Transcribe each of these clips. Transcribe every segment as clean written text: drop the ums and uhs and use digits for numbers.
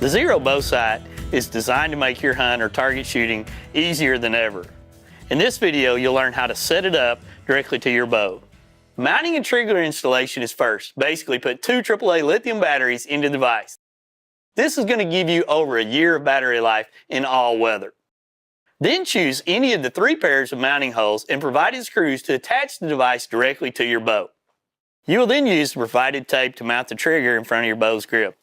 The Xero bow sight is designed to make your hunt or target shooting easier than ever. In this video, you'll learn how to set it up directly to your bow. Mounting and trigger installation is first. Basically, put two AAA lithium batteries into the device. This is going to give you over a year of battery life in all weather. Then choose any of the 3 pairs of mounting holes and provided screws to attach the device directly to your bow. You will then use the provided tape to mount the trigger in front of your bow's grip.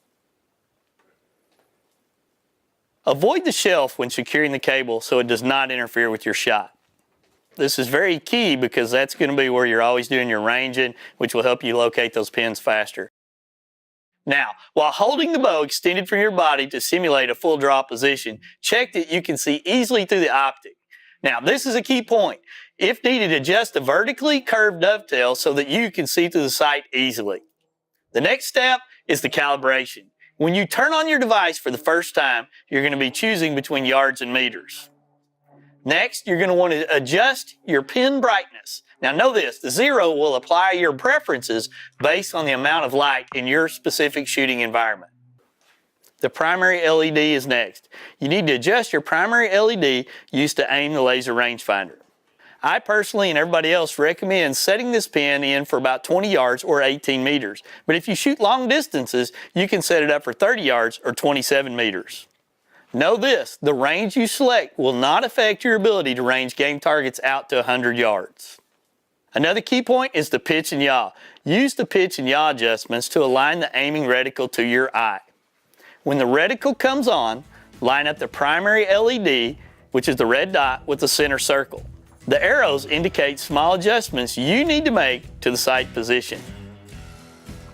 Avoid the shelf when securing the cable so it does not interfere with your shot. This is very key because that's going to be where you're always doing your ranging, which will help you locate those pins faster. Now, while holding the bow extended from your body to simulate a full draw position, check that you can see easily through the optic. Now, this is a key point. If needed, adjust the vertically curved dovetail so that you can see through the sight easily. The next step is the calibration. When you turn on your device for the first time, you're going to be choosing between yards and meters. Next, you're going to want to adjust your pin brightness. Now know this, the Xero will apply your preferences based on the amount of light in your specific shooting environment. The primary LED is next. You need to adjust your primary LED used to aim the laser rangefinder. I personally and everybody else recommend setting this pin in for about 20 yards or 18 meters. But if you shoot long distances, you can set it up for 30 yards or 27 meters. Know this, the range you select will not affect your ability to range game targets out to 100 yards. Another key point is the pitch and yaw. Use the pitch and yaw adjustments to align the aiming reticle to your eye. When the reticle comes on, line up the primary LED, which is the red dot, with the center circle. The arrows indicate small adjustments you need to make to the sight position.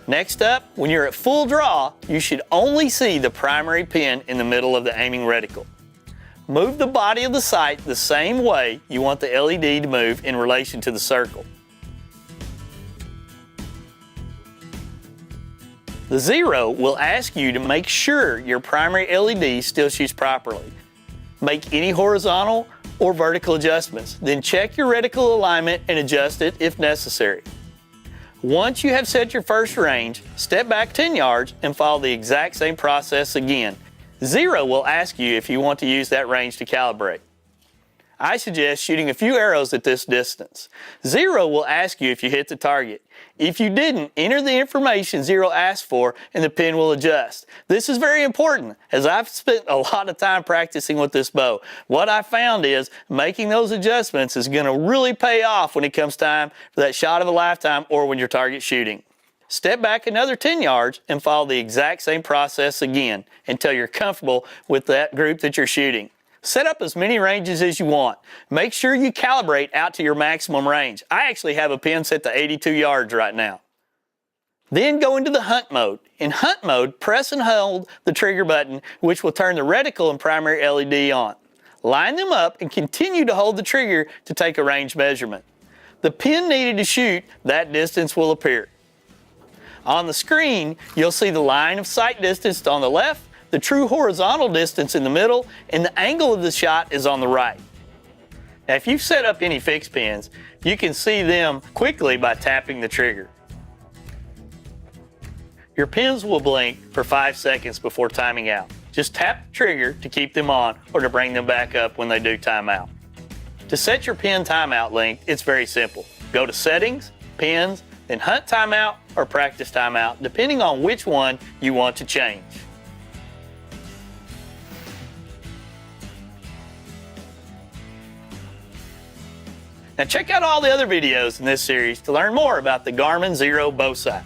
Next up, when you're at full draw, you should only see the primary pin in the middle of the aiming reticle. Move the body of the sight the same way you want the LED to move in relation to the circle. The Xero will ask you to make sure your primary LED still shoots properly. Make any horizontal or vertical adjustments, then check your reticle alignment and adjust it if necessary. Once you have set your first range, step back 10 yards and follow the exact same process again. Xero will ask you if you want to use that range to calibrate. I suggest shooting a few arrows at this distance. Xero will ask you if you hit the target. If you didn't, enter the information Xero asked for and the pin will adjust. This is very important as I've spent a lot of time practicing with this bow. What I found is making those adjustments is going to really pay off when it comes time for that shot of a lifetime or when you're target shooting. Step back another 10 yards and follow the exact same process again until you're comfortable with that group that you're shooting. Set up as many ranges as you want. Make sure you calibrate out to your maximum range. I actually have a pin set to 82 yards right now. Then go into the hunt mode. In hunt mode, press and hold the trigger button, which will turn the reticle and primary LED on. Line them up and continue to hold the trigger to take a range measurement. The pin needed to shoot, that distance will appear. On the screen, you'll see the line of sight distance on the left, the true horizontal distance in the middle, and the angle of the shot is on the right. Now, if you've set up any fixed pins, you can see them quickly by tapping the trigger. Your pins will blink for 5 seconds before timing out. Just tap the trigger to keep them on or to bring them back up when they do time out. To set your pin timeout length, it's very simple. Go to Settings, Pins, then Hunt Timeout or Practice Timeout, depending on which one you want to change. Now check out all the other videos in this series to learn more about the Garmin Xero bow sight.